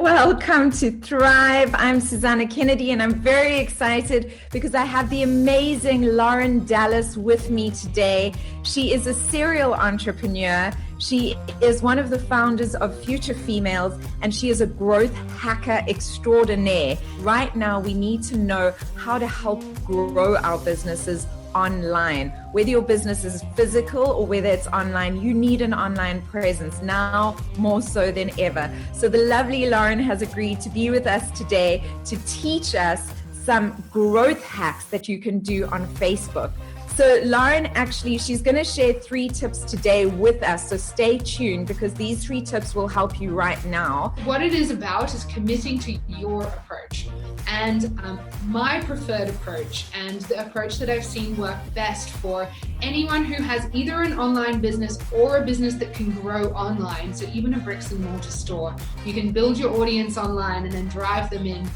Welcome to Thrive. I'm Susana Kennedy, and I'm very excited because I have the amazing Lauren Dallas with me today. She is a serial entrepreneur. She is one of the founders of Future Females, and she is a growth hacker extraordinaire. Right now, we need to know how to help grow our businesses online. Whether your business is physical or whether it's online, you need an online presence now more so than ever. So the lovely Lauren has agreed to be with us today to teach us some growth hacks that you can do on Facebook. So Lauren, actually, she's going to share 3 tips today with us. So stay tuned because these 3 tips will help you right now. What it is about is committing to your approach. And my preferred approach, and the approach that I've seen work best for anyone who has either an online business or a business that can grow online. So even a bricks and mortar store, you can build your audience online and then drive them in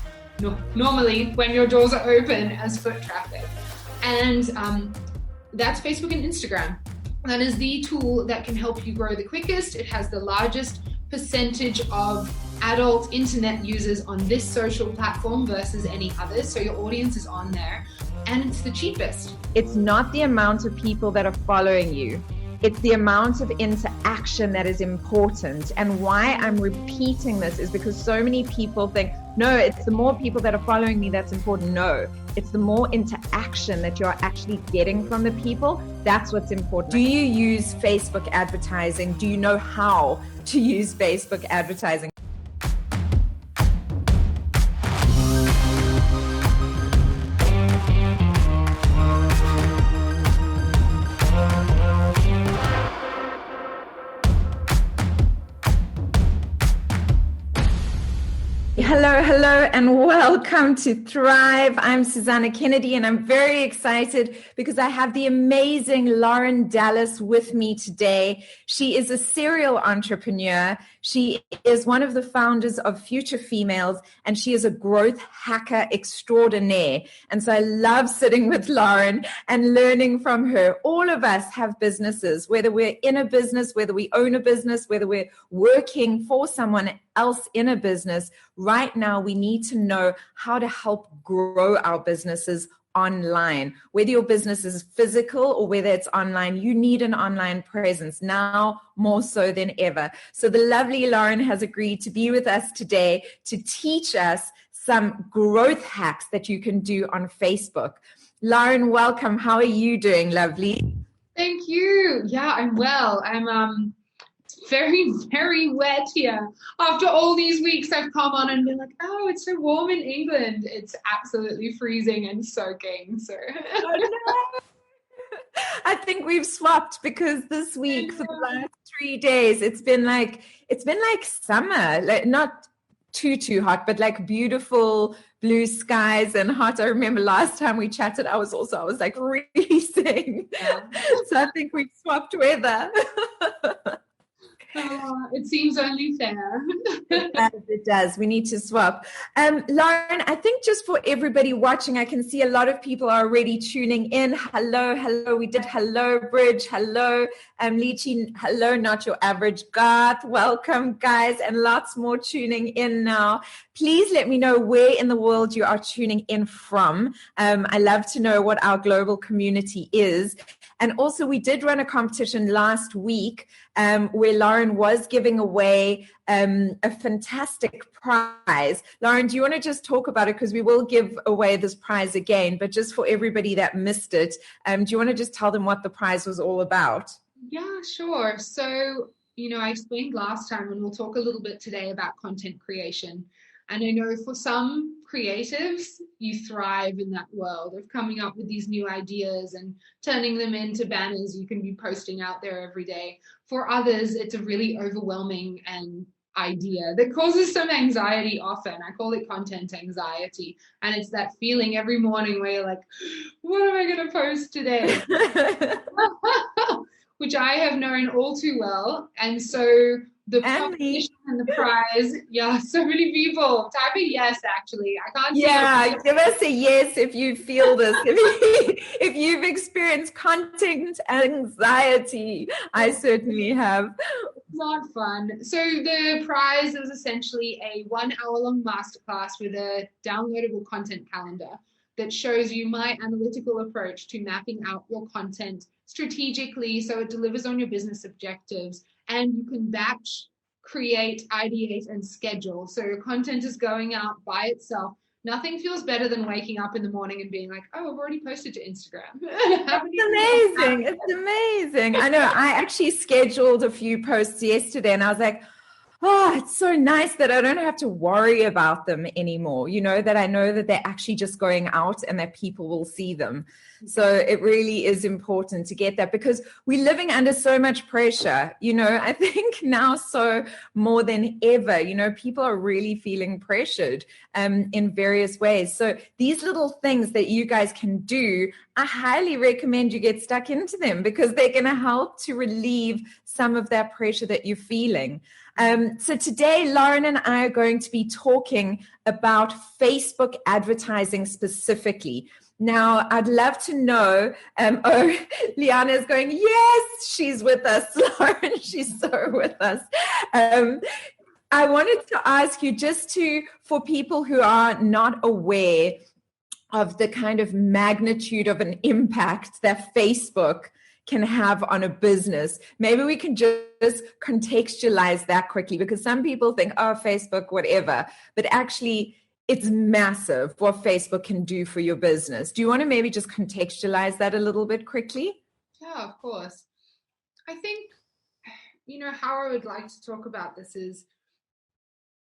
normally when your doors are open as foot traffic. And that's Facebook and Instagram. That is the tool that can help you grow the quickest. It has the largest percentage of adult internet users on this social platform versus any others. So your audience is on there, and it's the cheapest. It's not the amount of people that are following you. It's the amount of interaction that is important. And why I'm repeating this is because so many people think, no, it's the more people that are following me that's important. No, it's the more interaction that you're actually getting from the people. That's what's important. Do you use Facebook advertising? Do you know how to use Facebook advertising? Hello, and welcome to Thrive. I'm Susana Kennedy, and I'm very excited because I have the amazing Lauren Dallas with me today. She is a serial entrepreneur. She is one of the founders of Future Females, and she is a growth hacker extraordinaire. And so I love sitting with Lauren and learning from her. All of us have businesses, whether we're in a business, whether we own a business, whether we're working for someone else in a business. Right now, we need to know how to help grow our businesses online. Whether your business is physical or whether it's online, you need an online presence now more so than ever. So the lovely Lauren has agreed to be with us today to teach us some growth hacks that you can do on Facebook. Lauren, welcome. How are you doing, lovely? Thank you. Yeah, I'm well. I'm very, very wet here. After all these weeks, I've come on and been like, oh, it's so warm in England. It's absolutely freezing and soaking. So oh, no. I think we've swapped because this week for the last 3 days, it's been like summer, like not too hot, but like beautiful blue skies and hot. I remember last time we chatted, I was like freezing. Yeah. So I think we've swapped weather. It seems only fair. It does. We need to swap. Lauren, I think just for everybody watching, I can see a lot of people are already tuning in. Hello. We did hello, Bridge. Hello, Lychee. Hello, not your average Garth. Welcome, guys, and lots more tuning in now. Please let me know where in the world you are tuning in from. I love to know what our global community is. And also, we did run a competition last week where Lauren was giving away a fantastic prize. Lauren, do you want to just talk about it? Because we will give away this prize again, but just for everybody that missed it, do you want to just tell them what the prize was all about? Yeah, sure. So, I explained last time, and we'll talk a little bit today about content creation. And I know for some creatives, you thrive in that world of coming up with these new ideas and turning them into banners you can be posting out there every day. For others, it's a really overwhelming idea that causes some anxiety often. I call it content anxiety. And it's that feeling every morning where you're like, what am I going to post today? Which I have known all too well. And so the And me. competition and the prize. Yeah, so many people. Type a yes, actually. I can't see Yeah, it. give us a yes if you feel this. If you've experienced content anxiety, I certainly have. Not fun. So the prize is essentially a 1 hour long masterclass with a downloadable content calendar that shows you my analytical approach to mapping out your content strategically so it delivers on your business objectives, and you can batch, create, ideate, and schedule. So your content is going out by itself. Nothing feels better than waking up in the morning and being like, oh, I've already posted to Instagram. It's amazing. It's amazing. I know I actually scheduled a few posts yesterday and I was like, oh, it's so nice that I don't have to worry about them anymore. That I know that they're actually just going out and that people will see them. So it really is important to get that, because we're living under so much pressure. I think now so more than ever, people are really feeling pressured in various ways. So these little things that you guys can do, I highly recommend you get stuck into them, because they're going to help to relieve some of that pressure that you're feeling. So today, Lauren and I are going to be talking about Facebook advertising specifically. Now, I'd love to know, Liana is going, yes, she's with us, Lauren, she's so with us. I wanted to ask you for people who are not aware of the kind of magnitude of an impact that Facebook can have on a business. Maybe we can just contextualize that quickly, because some people think, oh, Facebook, whatever, but actually it's massive what Facebook can do for your business. Do you want to maybe just contextualize that a little bit quickly? Yeah, of course. I think, how I would like to talk about this is,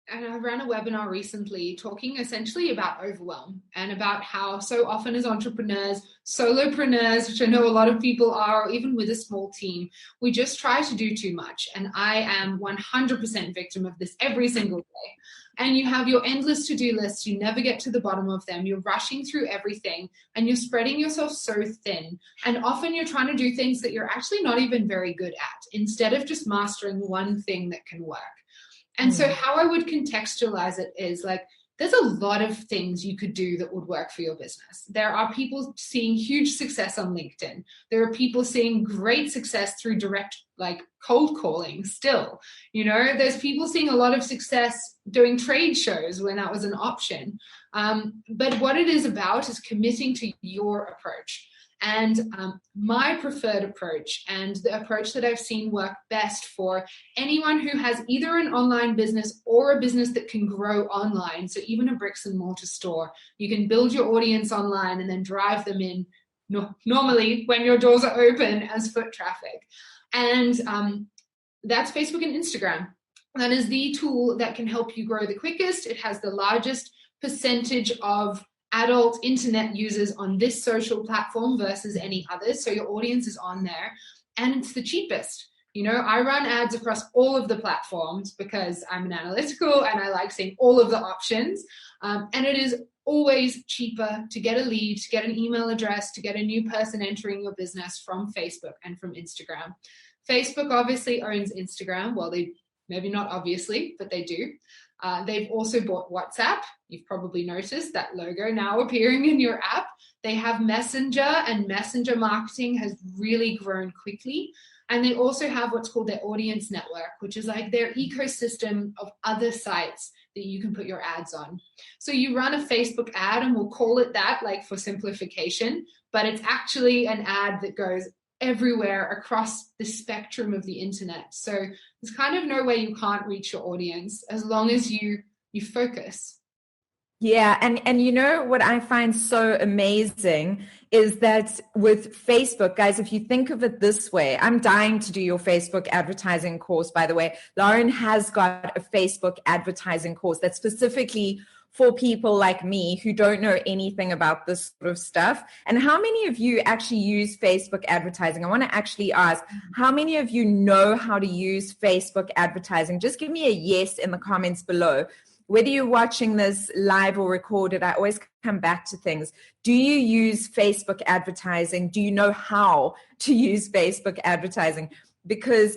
and I ran a webinar recently talking essentially about overwhelm and about how so often as entrepreneurs, solopreneurs, which I know a lot of people are, or even with a small team, we just try to do too much. And I am 100% victim of this every single day. And you have your endless to-do lists. You never get to the bottom of them. You're rushing through everything and you're spreading yourself so thin. And often you're trying to do things that you're actually not even very good at, instead of just mastering one thing that can work. And so how I would contextualize it is like, there's a lot of things you could do that would work for your business. There are people seeing huge success on LinkedIn. There are people seeing great success through direct, like cold calling still. There's people seeing a lot of success doing trade shows when that was an option. But what it is about is committing to your approach. And my preferred approach, and the approach that I've seen work best for anyone who has either an online business or a business that can grow online, so even a bricks and mortar store, you can build your audience online and then drive them in normally when your doors are open as foot traffic. And that's Facebook and Instagram. That is the tool that can help you grow the quickest. It has the largest percentage of adult internet users on this social platform versus any others. So your audience is on there, and it's the cheapest. I run ads across all of the platforms because I'm an analytical and I like seeing all of the options. And it is always cheaper to get a lead, to get an email address, to get a new person entering your business from Facebook and from Instagram. Facebook obviously owns Instagram. Well, they maybe not obviously, but they do. They've also bought WhatsApp. You've probably noticed that logo now appearing in your app. They have Messenger, and Messenger marketing has really grown quickly. And they also have what's called their audience network, which is like their ecosystem of other sites that you can put your ads on. So you run a Facebook ad, and we'll call it that, like for simplification, but it's actually an ad that goes everywhere across the spectrum of the internet. So there's kind of no way you can't reach your audience as long as you focus. Yeah. And what I find so amazing is that with Facebook, guys, if you think of it this way, I'm dying to do your Facebook advertising course, by the way. Lauren has got a Facebook advertising course that's specifically for people like me who don't know anything about this sort of stuff. And how many of you actually use Facebook advertising? I want to actually ask, how many of you know how to use Facebook advertising? Just give me a yes in the comments below. Whether you're watching this live or recorded, I always come back to things. Do you use Facebook advertising? Do you know how to use Facebook advertising? Because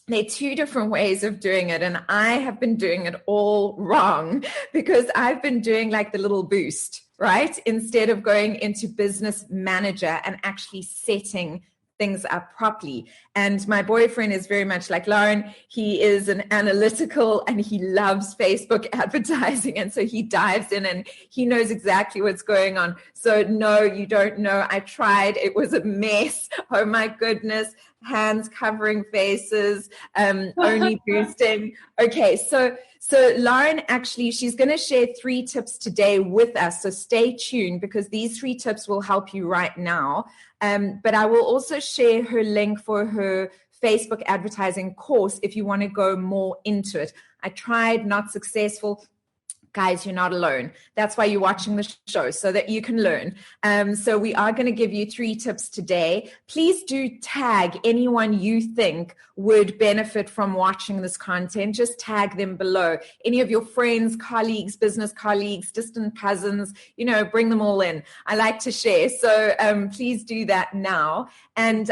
there are two different ways of doing it. And I have been doing it all wrong because I've been doing like the little boost, right? Instead of going into business manager and actually setting things up properly. And my boyfriend is very much like Lauren. He is an analytical and he loves Facebook advertising. And so he dives in and he knows exactly what's going on. So no, you don't know. I tried. It was a mess. Oh my goodness. Hands covering faces, only boosting. Okay, so Lauren, actually, she's going to share 3 tips today with us. So stay tuned because these 3 tips will help you right now. But I will also share her link for her Facebook advertising course if you want to go more into it. I tried, not successful. Guys, you're not alone. That's why you're watching the show, so that you can learn. So we are going to give you 3 tips today. Please do tag anyone you think would benefit from watching this content. Just tag them below. Any of your friends, colleagues, business colleagues, distant cousins, bring them all in. I like to share. So please do that now. And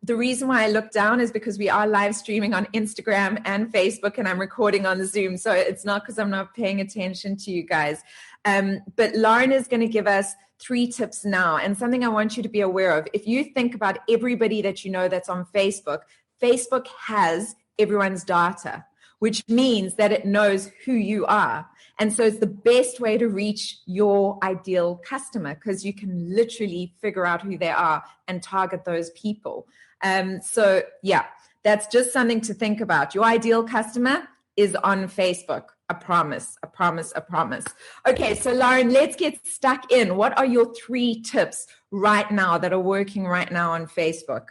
the reason why I look down is because we are live streaming on Instagram and Facebook, and I'm recording on Zoom. So it's not because I'm not paying attention to you guys. But Lauren is going to give us 3 tips now. And something I want you to be aware of. If you think about everybody that you know that's on Facebook, Facebook has everyone's data, which means that it knows who you are. And so it's the best way to reach your ideal customer because you can literally figure out who they are and target those people. So yeah, that's just something to think about. Your ideal customer is on Facebook. I promise, I promise, I promise. Okay, so Lauren, let's get stuck in. What are your 3 tips right now that are working right now on Facebook?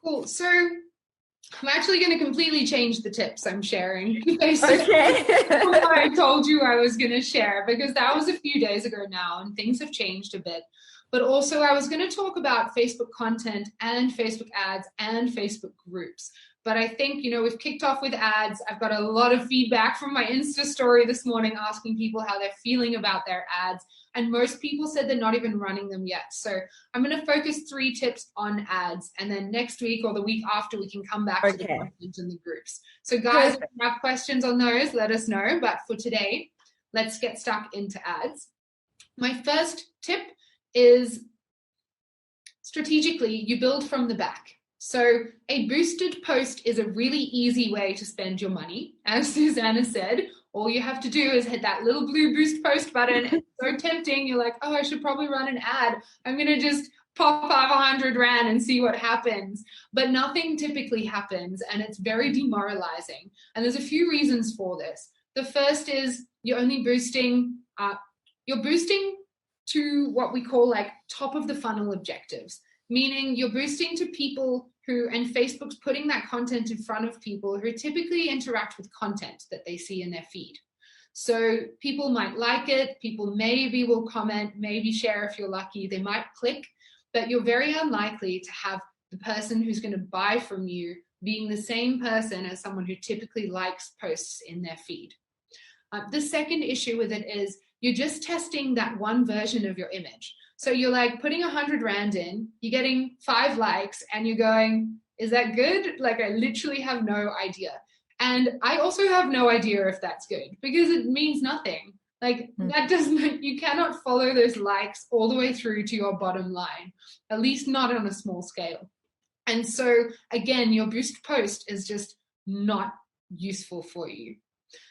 Cool. So I'm actually going to completely change the tips I'm sharing. Okay. What I told you I was going to share, because that was a few days ago now and things have changed a bit. But also I was going to talk about Facebook content and Facebook ads and Facebook groups. But I think, we've kicked off with ads. I've got a lot of feedback from my Insta story this morning asking people how they're feeling about their ads. And most people said they're not even running them yet. So I'm going to focus 3 tips on ads. And then next week or the week after, we can come back to the content and the groups. So guys, if you have questions on those, let us know. But for today, let's get stuck into ads. My first tip is strategically, you build from the back. So a boosted post is a really easy way to spend your money. As Susana said, all you have to do is hit that little blue boost post button. It's so tempting. You're like, oh, I should probably run an ad. I'm going to just pop 500 Rand and see what happens. But nothing typically happens, and it's very demoralizing. And there's a few reasons for this. The first is you're only boosting, to what we call like top of the funnel objectives, meaning you're boosting to people who, and Facebook's putting that content in front of people who typically interact with content that they see in their feed. So people might like it, people maybe will comment, maybe share if you're lucky, they might click, but you're very unlikely to have the person who's going to buy from you being the same person as someone who typically likes posts in their feed. The second issue with it is you're just testing that one version of your image. So you're like putting 100 Rand in, you're getting 5 likes, and you're going, is that good? Like, I literally have no idea. And I also have no idea if that's good because it means nothing. Like that doesn't, you cannot follow those likes all the way through to your bottom line, at least not on a small scale. And so again, your boost post is just not useful for you.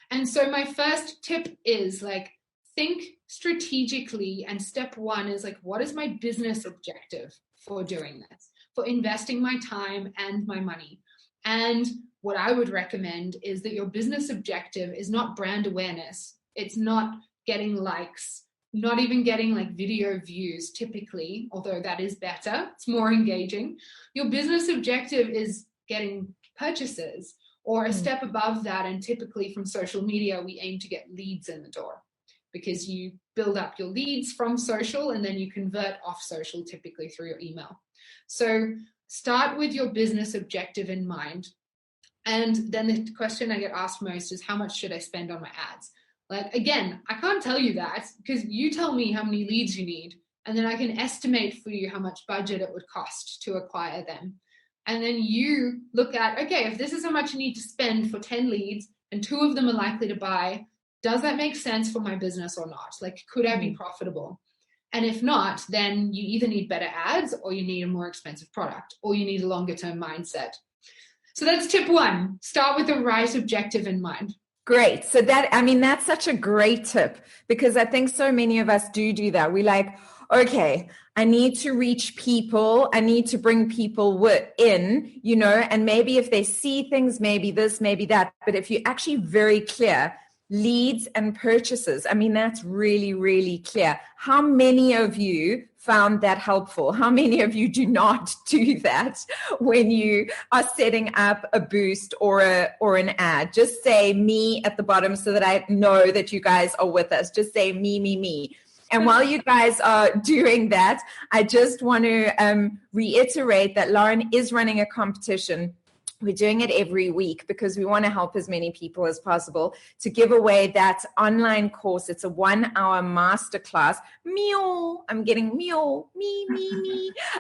And so my first tip is like, think strategically. And step 1 is like, what is my business objective for doing this, for investing my time and my money? And what I would recommend is that your business objective is not brand awareness. It's not getting likes, not even getting like video views typically, although that is better. It's more engaging. Your business objective is getting purchases, or a step above that. And typically from social media, we aim to get leads in the door because you build up your leads from social and then you convert off social, typically through your email. So start with your business objective in mind. And then the question I get asked most is, how much should I spend on my ads? Like, again, I can't tell you that because you tell me how many leads you need, and then I can estimate for you how much budget it would cost to acquire them. And then you look at, okay, if this is how much you need to spend for 10 leads and 2 of them are likely to buy, does that make sense for my business or not? Like, could I be profitable? And if not, then you either need better ads, or you need a more expensive product, or you need a longer term mindset. So that's tip 1. Start with the right objective in mind. Great. So that's such a great tip, because I think so many of us do that. We like, okay, I need to reach people. I need to bring people in, and maybe if they see things, maybe this, maybe that. But if you're actually very clear, leads and purchases, that's really, really clear. How many of you found that helpful? How many of you do not do that when you are setting up a boost or an ad? Just say me at the bottom so that I know that you guys are with us. Just say me. And while you guys are doing that, I just want to reiterate that Lauren is running a competition. We're doing it every week because we want to help as many people as possible to give away that online course. It's a 1-hour masterclass. Meow. I'm getting meow. Me.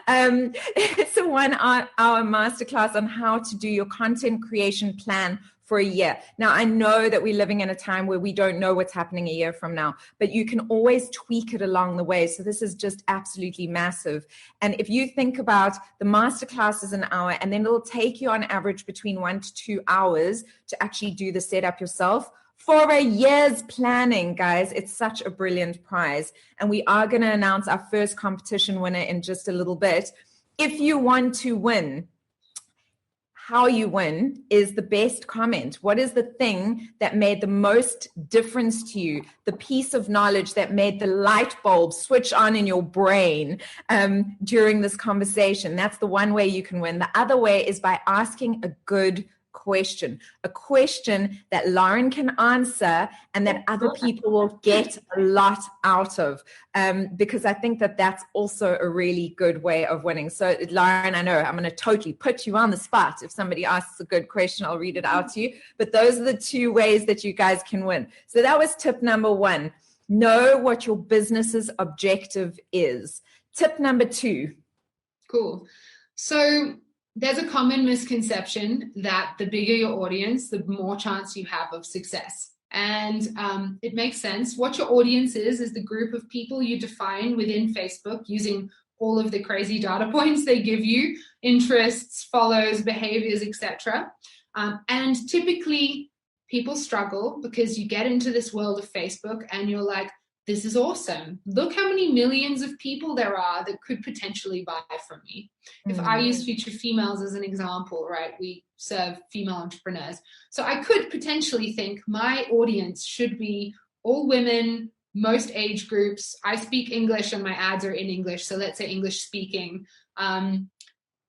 It's a 1-hour masterclass on how to do your content creation plan for a year. Now, I know that we're living in a time where we don't know what's happening a year from now, but you can always tweak it along the way. So this is just absolutely massive. And if you think about the masterclass is an hour, and then it'll take you on average between 1 to 2 hours to actually do the setup yourself for a year's planning, guys. It's such a brilliant prize. And we are going to announce our first competition winner in just a little bit. If you want to win, how you win is the best comment. What is the thing that made the most difference to you? The piece of knowledge that made the light bulb switch on in your brain during this conversation. That's the one way you can win. The other way is by asking a good question, a question that Lauren can answer and that other people will get a lot out of, because I think that that's also a really good way of winning. So Lauren, I know I'm going to totally put you on the spot. If somebody asks a good question, I'll read it out to you. But those are the 2 ways that you guys can win. So that was tip number 1. Know what your business's objective is. Tip number 2. Cool. So there's a common misconception that the bigger your audience, the more chance you have of success. And it makes sense. What your audience is the group of people you define within Facebook using all of the crazy data points they give you, interests, follows, behaviors, etc. And typically people struggle because you get into this world of Facebook and you're like, this is awesome. Look how many millions of people there are that could potentially buy from me. If I use Future Females as an example, right, we serve female entrepreneurs. So I could potentially think my audience should be all women, most age groups. I speak English and my ads are in English. So let's say English speaking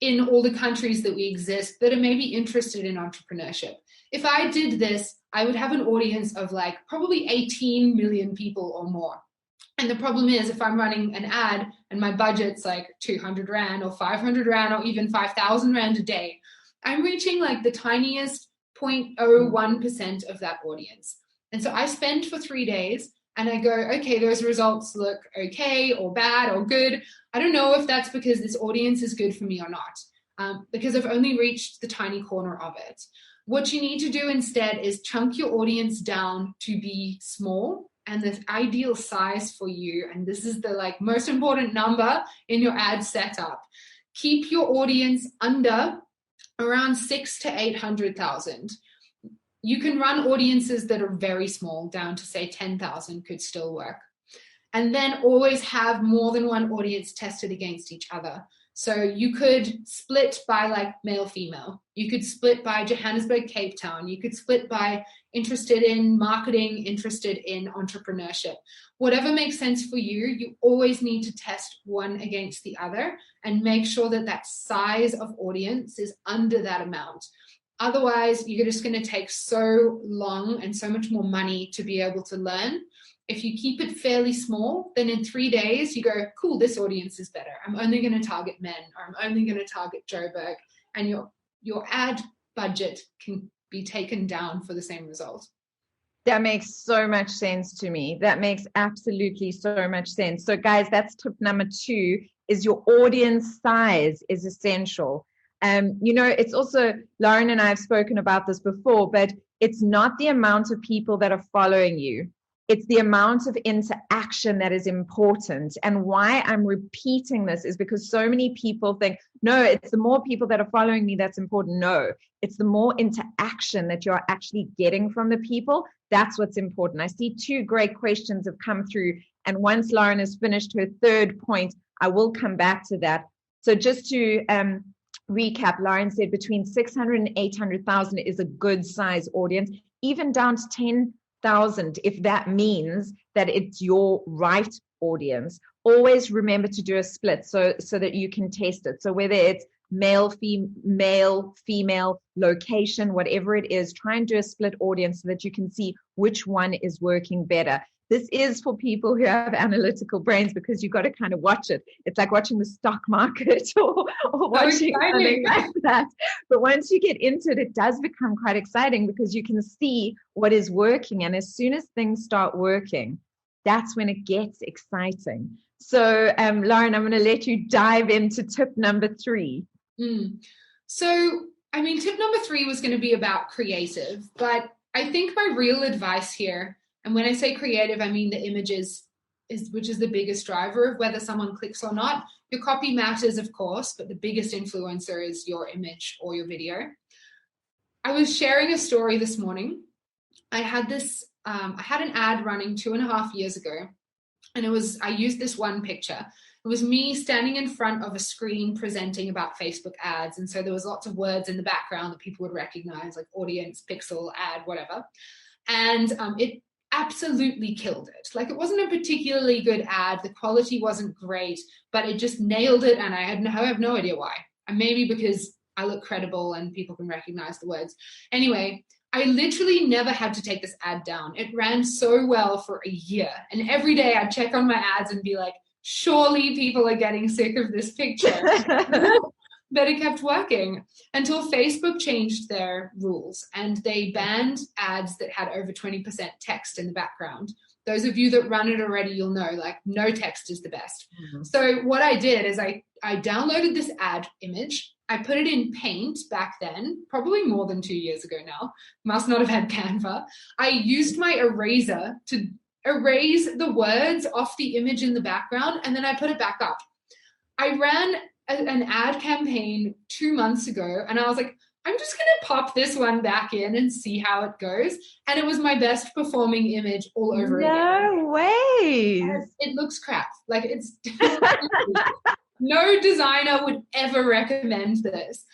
in all the countries that we exist that are maybe interested in entrepreneurship. If I did this, I would have an audience of like probably 18 million people or more. And the problem is if I'm running an ad and my budget's like 200 Rand or 500 Rand or even 5,000 Rand a day, I'm reaching like the tiniest 0.01% of that audience. And so I spend for 3 days and I go, okay, those results look okay or bad or good. I don't know if that's because this audience is good for me or not, because I've only reached the tiny corner of it. What you need to do instead is chunk your audience down to be small and the ideal size for you. And this is the like most important number in your ad setup. Keep your audience under around 600,000 to 800,000. You can run audiences that are very small down to say 10,000 could still work. And then always have more than one audience tested against each other. So you could split by like male, female. You could split by Johannesburg, Cape Town. You could split by interested in marketing, interested in entrepreneurship. Whatever makes sense for you, you always need to test one against the other and make sure that that size of audience is under that amount. Otherwise, you're just going to take so long and so much more money to be able to learn. If you keep it fairly small, then in 3 days you go, cool, this audience is better. I'm only going to target men, or I'm only going to target Joburg, and your ad budget can be taken down for the same result. That makes so much sense to me. That makes absolutely so much sense. So guys, that's tip number 2, is your audience size is essential. It's also, Lauren and I have spoken about this before, but it's not the amount of people that are following you. It's the amount of interaction that is important. And why I'm repeating this is because so many people think, no, it's the more people that are following me that's important. No, it's the more interaction that you're actually getting from the people. That's what's important. I see 2 great questions have come through. And once Lauren has finished her 3rd point, I will come back to that. So just to recap, Lauren said between 600 and 800,000 is a good size audience, even down to 10,000, if that means that it's your right audience. Always remember to do a split so that you can test it. So whether it's male, female, location, whatever it is, try and do a split audience so that you can see which one is working better. This is for people who have analytical brains, because you've got to kind of watch it. It's like watching the stock market or watching something like that. But once you get into it, it does become quite exciting because you can see what is working. And as soon as things start working, that's when it gets exciting. So, Lauren, I'm going to let you dive into tip number 3. So, tip number 3 was going to be about creative, but I think my real advice here, and when I say creative, I mean the images, which is the biggest driver of whether someone clicks or not. Your copy matters, of course, but the biggest influencer is your image or your video. I was sharing a story this morning. I had an ad running 2.5 years ago, and I used this one picture. It was me standing in front of a screen presenting about Facebook ads. And so there was lots of words in the background that people would recognize, like audience, pixel, ad, whatever. And it absolutely killed it. Like, it wasn't a particularly good ad. The quality wasn't great, but it just nailed it. And I have no idea why. And maybe because I look credible and people can recognize the words. Anyway, I literally never had to take this ad down. It ran so well for a year. And every day I'd check on my ads and be like, surely people are getting sick of this picture. But it kept working until Facebook changed their rules and they banned ads that had over 20% text in the background. Those of you that run it already, you'll know, like, no text is the best. Mm-hmm. So what I did is I downloaded this ad image. I put it in Paint back then, probably more than 2 years ago now. Must not have had Canva. I used my eraser to erase the words off the image in the background, and then I put it back up. I ran an ad campaign 2 months ago, and I was like, I'm just going to pop this one back in and see how it goes. And it was my best performing image all over again. No way. It looks crap. Like, it's no designer would ever recommend this.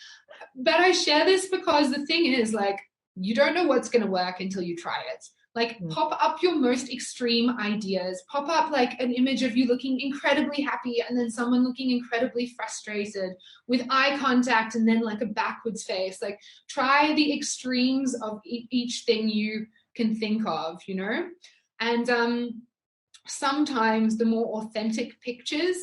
But I share this because the thing is, like, you don't know what's going to work until you try it. Like, pop up your most extreme ideas. Pop up like an image of you looking incredibly happy and then someone looking incredibly frustrated with eye contact and then like a backwards face. Like, try the extremes of each thing you can think of, you know? And sometimes the more authentic pictures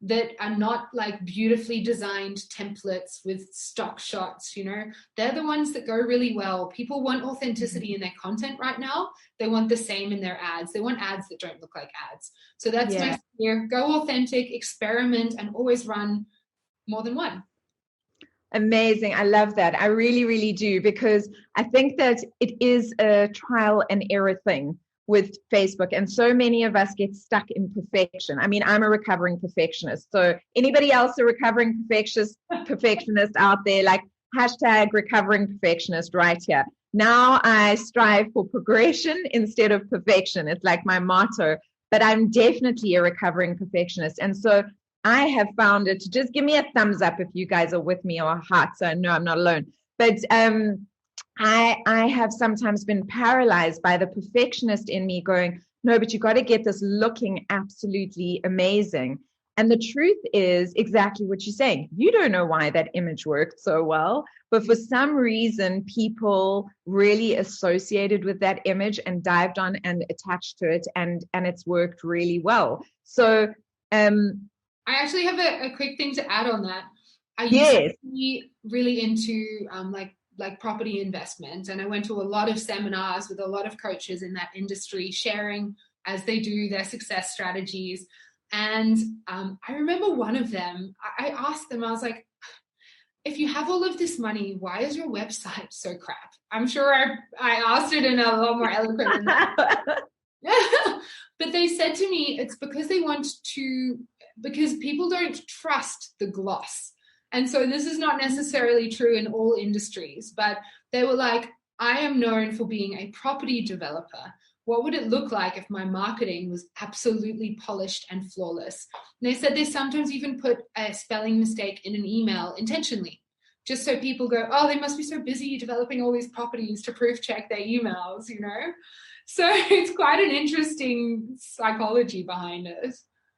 that are not like beautifully designed templates with stock shots, you know, they're the ones that go really well. People want authenticity in their content right now. They want the same in their ads. They want ads that don't look like ads. So that's my fear. Go authentic, experiment, and always run more than one. Amazing. I love that. I really, really do, because I think that it is a trial and error thing with Facebook, and so many of us get stuck in perfection. I mean, I'm a recovering perfectionist. So anybody else a recovering perfectionist out there, like hashtag recovering perfectionist right here. Now I strive for progression instead of perfection. It's like my motto, but I'm definitely a recovering perfectionist. And so I have found it to just give me a thumbs up if you guys are with me, or a heart, so I know I'm not alone. But I have sometimes been paralyzed by the perfectionist in me going, no, but you got to get this looking absolutely amazing. And the truth is exactly what you're saying. You don't know why that image worked so well, but for some reason, people really associated with that image and dived on and attached to it, and it's worked really well. So I actually have a quick thing to add on that. I used to be really into like property investment, and I went to a lot of seminars with a lot of coaches in that industry sharing as they do their success strategies. And I remember one of them, I asked them, I was like, if you have all of this money, why is your website so crap? I'm sure I asked it in a lot more eloquent than that. But they said to me, it's because because people don't trust the gloss. And so this is not necessarily true in all industries, but they were like, I am known for being a property developer. What would it look like if my marketing was absolutely polished and flawless? And they said they sometimes even put a spelling mistake in an email intentionally, just so people go, oh, they must be so busy developing all these properties to proof check their emails, So it's quite an interesting psychology behind it.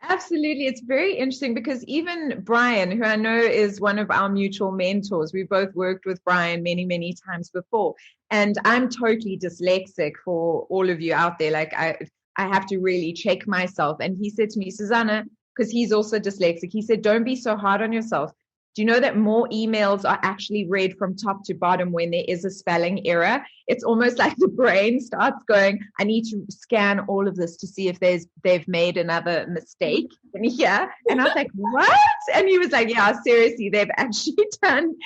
Absolutely. It's very interesting because even Brian, who I know is one of our mutual mentors, we both worked with Brian many, many times before. And I'm totally dyslexic for all of you out there. Like I have to really check myself. And he said to me, Susana, because he's also dyslexic, he said, don't be so hard on yourself. Do you know that more emails are actually read from top to bottom when there is a spelling error? It's almost like the brain starts going, I need to scan all of this to see if they've made another mistake in here. And I was like, what? And he was like, yeah, seriously, they've actually done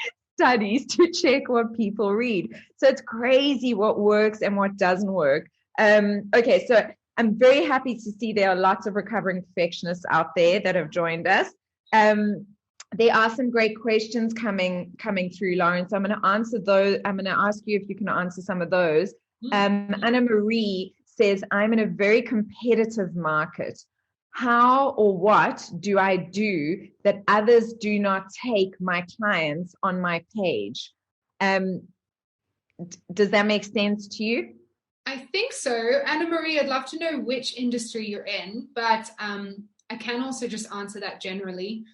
studies to check what people read. So it's crazy what works and what doesn't work. Okay, so I'm very happy to see there are lots of recovering perfectionists out there that have joined us. There are some great questions coming through, Lauren. So I'm going to answer those. I'm going to ask you if you can answer some of those. Anna Marie says, I'm in a very competitive market. How or what do I do that others do not take my clients on my page? Does that make sense to you? I think so. Anna Marie, I'd love to know which industry you're in, but I can also just answer that generally.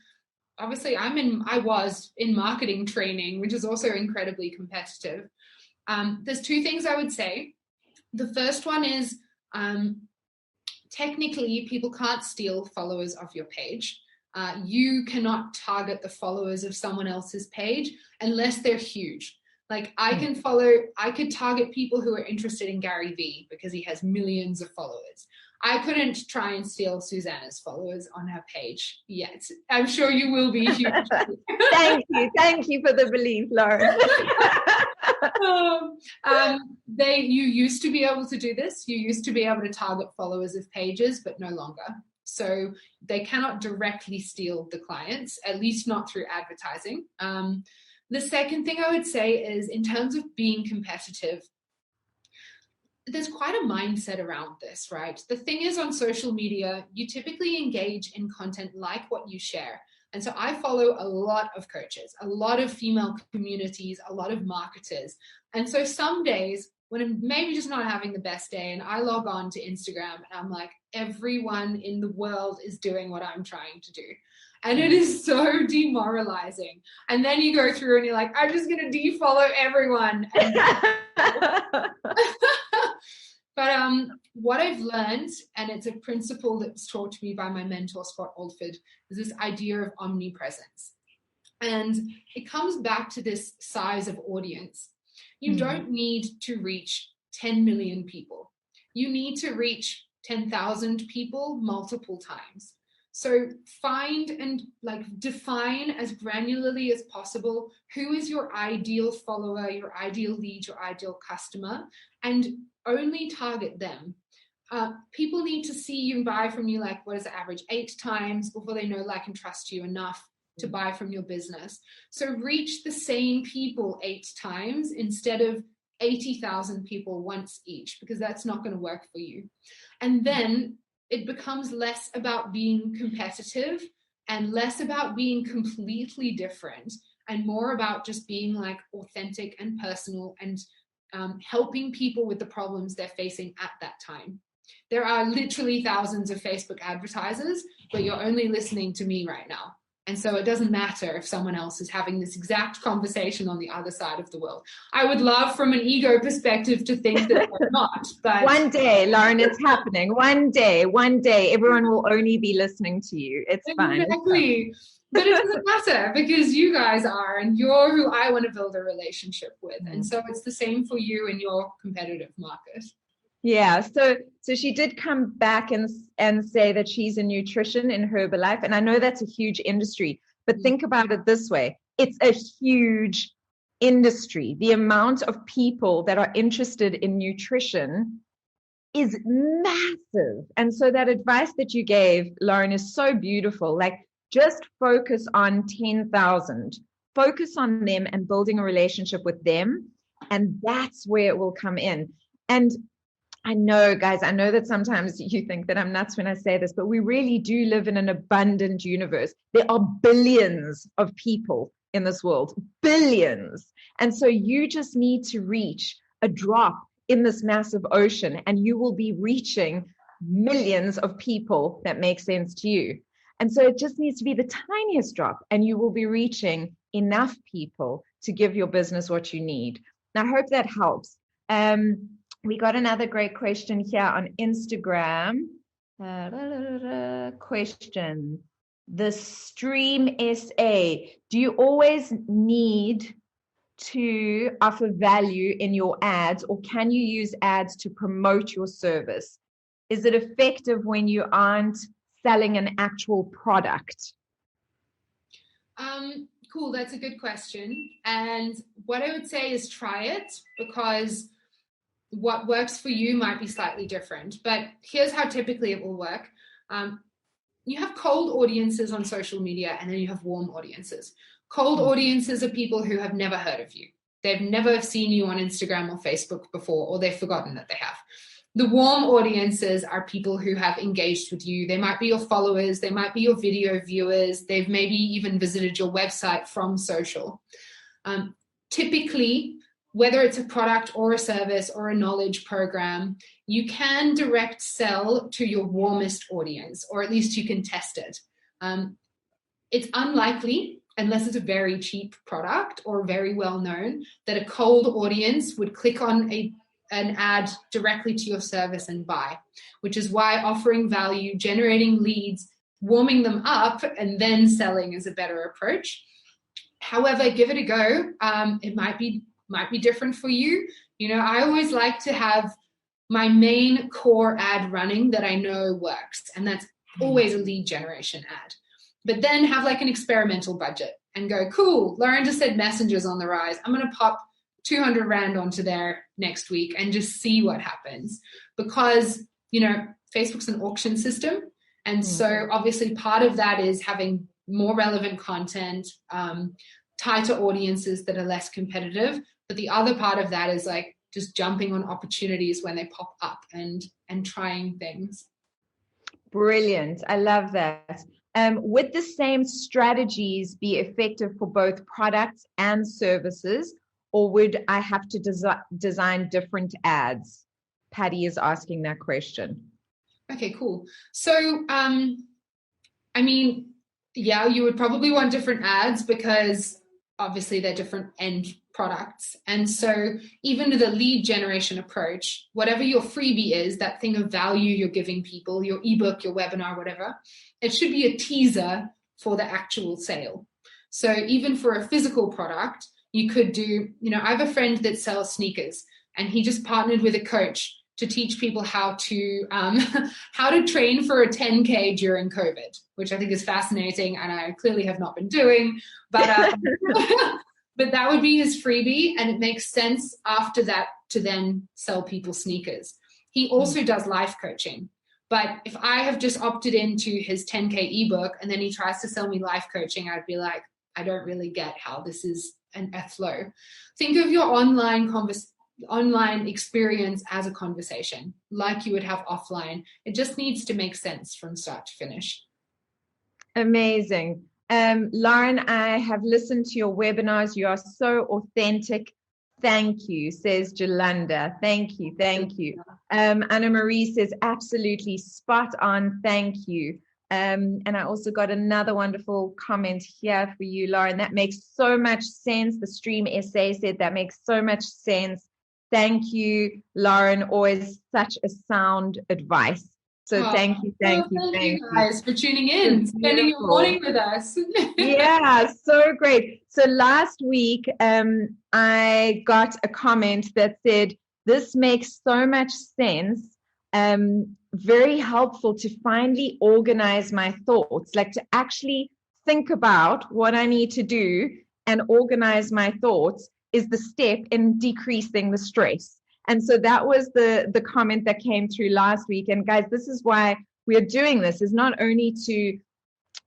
Obviously, I was in marketing training, which is also incredibly competitive. There's two things I would say. The first one is technically people can't steal followers off your page. You cannot target the followers of someone else's page unless they're huge. Like I could target people who are interested in Gary Vee because he has millions of followers. I couldn't try and steal Susana's followers on her page yet. I'm sure you will be huge. Thank you for the belief, Lauren. You used to be able to do this. You used to be able to target followers of pages, but no longer. So they cannot directly steal the clients, at least not through advertising. The second thing I would say is in terms of being competitive, there's quite a mindset around this, right? The thing is on social media, you typically engage in content like what you share. And so I follow a lot of coaches, a lot of female communities, a lot of marketers. And so some days when I'm maybe just not having the best day and I log on to Instagram and I'm like, everyone in the world is doing what I'm trying to do. And it is so demoralizing. And then you go through and you're like, I'm just going to defollow everyone. But what I've learned, and it's a principle that was taught to me by my mentor, Scott Oldford, is this idea of omnipresence. And it comes back to this size of audience. You don't need to reach 10 million people. You need to reach 10,000 people multiple times. So find and define as granularly as possible who is your ideal follower, your ideal lead, your ideal customer, and only target them. People need to see you and buy from you, what is the average, 8 times before they know, like, and trust you enough to buy from your business. So reach the same people 8 times instead of 80,000 people once each, because that's not going to work for you. And then it becomes less about being competitive and less about being completely different and more about just being authentic and personal and helping people with the problems they're facing at that time. There are literally thousands of Facebook advertisers, but you're only listening to me right now. And so it doesn't matter if someone else is having this exact conversation on the other side of the world. I would love from an ego perspective to think that they're not. But one day, Lauren, it's happening. One day, everyone will only be listening to you. It's fine. Exactly. But it doesn't matter because you guys are, and you're who I want to build a relationship with. And so it's the same for you in your competitive market. Yeah, so she did come back and say that she's in nutrition in Herbalife, and I know that's a huge industry, but think about it this way. it's a huge industry. The amount of people that are interested in nutrition is massive. And so that advice that you gave, Lauren, is so beautiful. Like, just focus on 10,000, focus on them and building a relationship with them. And that's where it will come in. And I know, guys, I know that sometimes you think that I'm nuts when I say this, but we really do live in an abundant universe. There are billions of people in this world, billions. And so you just need to reach a drop in this massive ocean, and you will be reaching millions of people that make sense to you. And so it just needs to be the tiniest drop, and you will be reaching enough people to give your business what you need. And I hope that helps. We got another great question here on Instagram. Question. The Stream SA. Do you always need to offer value in your ads, or can you use ads to promote your service? Is it effective when you aren't selling an actual product? Cool. That's a good question. And what I would say is try it, because what works for you might be slightly different. But here's how typically it will work. You have cold audiences on social media, and then you have warm audiences. Cold audiences are people who have never heard of you. They've never seen you on Instagram or Facebook before, or they've forgotten that they have. The warm audiences are people who have engaged with you. They might be your followers. They might be your video viewers. They've maybe even visited your website from social. Typically, whether it's a product or a service or a knowledge program, you can direct sell to your warmest audience, or at least you can test it. It's unlikely, unless it's a very cheap product or very well known, that a cold audience would click on an ad directly to your service and buy, which is why offering value, generating leads, warming them up, and then selling is a better approach. However, give it a go. It might be different for you. You know, I always like to have my main core ad running that I know works, and that's always a lead generation ad. But then have like an experimental budget and go, cool, Lauren just said Messenger's on the rise. I'm going to pop 200 Rand onto there next week and just see what happens. Because, you know, Facebook's an auction system. And so obviously part of that is having more relevant content, tighter audiences that are less competitive. But the other part of that is like just jumping on opportunities when they pop up and trying things. Brilliant. I love that. Would the same strategies be effective for both products and services, or would I have to design different ads? Patty is asking that question. Okay, cool. So, I mean, yeah, you would probably want different ads because obviously they're different end products. And so even with a lead generation approach, whatever your freebie is, that thing of value you're giving people, your ebook, your webinar, whatever, it should be a teaser for the actual sale. So even for a physical product, you could do, you know, I have a friend that sells sneakers, and he just partnered with a coach to teach people how to train for a 10K during COVID, which I think is fascinating, and I clearly have not been doing, but but that would be his freebie, and it makes sense after that to then sell people sneakers. He also does life coaching, but if I have just opted into his 10K ebook and then he tries to sell me life coaching, I'd be like, I don't really get how this is a flow. Think of your online experience as a conversation, like you would have offline. It just needs to make sense from start to finish. Amazing. Lauren, I have listened to your webinars. You are so authentic. Thank you, says Jolanda. Thank you. Thank you. Anna Marie says, absolutely spot on. Thank you. And I also got another wonderful comment here for you, Lauren. That makes so much sense. The Stream SA said that makes so much sense. Thank you, Lauren. Always such a sound advice. So thank you guys for tuning in, spending your morning with us. Yeah, so great. So last week, I got a comment that said, this makes so much sense. Very helpful to finally organize my thoughts, like to actually think about what I need to do and organize my thoughts is the step in decreasing the stress. And so that was the comment that came through last week. And guys, this is why we're doing this, is not only to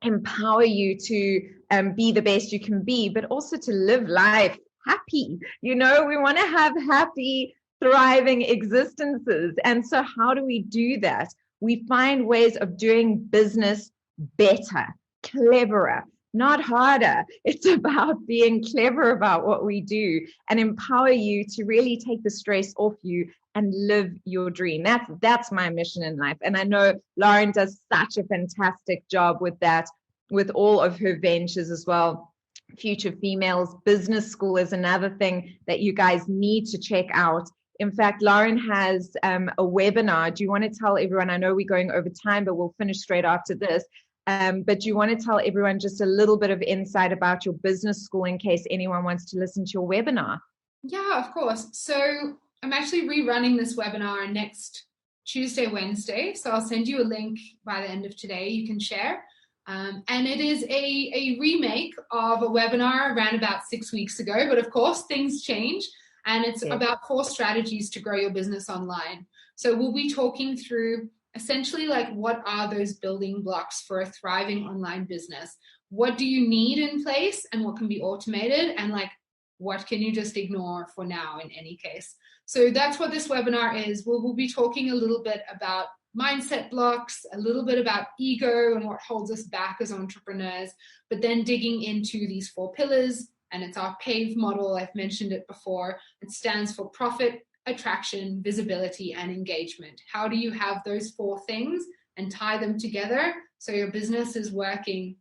empower you to be the best you can be, but also to live life happy. We want to have happy, thriving existences. And so how do we do that? We find ways of doing business better, cleverer, not harder. It's about being clever about what we do and empower you to really take the stress off you and live your dream. That's my mission in life. And I know Lauren does such a fantastic job with that, with all of her ventures as well. Future Females Business School is another thing that you guys need to check out. In fact, Lauren has a webinar. Do you want to tell everyone? I know we're going over time, but we'll finish straight after this. But do you want to tell everyone just a little bit of insight about your business school in case anyone wants to listen to your webinar? Yeah, of course. So I'm actually rerunning this webinar next Tuesday, Wednesday. So I'll send you a link by the end of today. You can share. And it is a remake of a webinar around about 6 weeks ago. But of course, things change. And it's about 4 strategies to grow your business online. So we'll be talking through essentially like what are those building blocks for a thriving online business? What do you need in place and what can be automated? And like, what can you just ignore for now in any case? So that's what this webinar is. We'll be talking a little bit about mindset blocks, a little bit about ego and what holds us back as entrepreneurs, but then digging into these 4 pillars. And it's our PAVE model. I've mentioned it before. It stands for profit, attraction, visibility, and engagement. How do you have those 4 things and tie them together so your business is working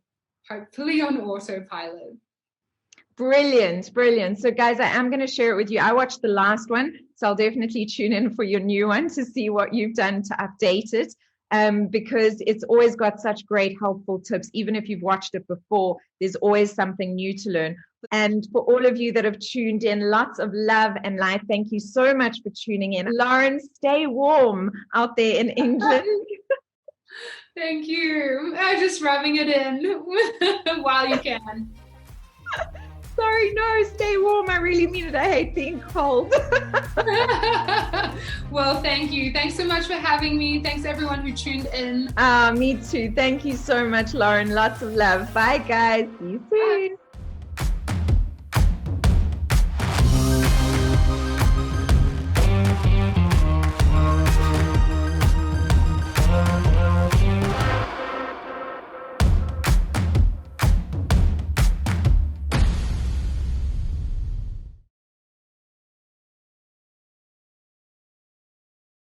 hopefully on autopilot? Brilliant, brilliant. So guys, I am going to share it with you. I watched the last one, so I'll definitely tune in for your new one to see what you've done to update it, because it's always got such great helpful tips. Even if you've watched it before, there's always something new to learn. And for all of you that have tuned in, lots of love and light. Thank you so much for tuning in. Lauren, stay warm out there in England. Thank you. I'm just rubbing it in while you can. Sorry, no, stay warm. I really mean it. I hate being cold. Well, thank you. Thanks so much for having me. Thanks everyone who tuned in. Me too. Thank you so much, Lauren. Lots of love. Bye, guys. See you soon. Bye.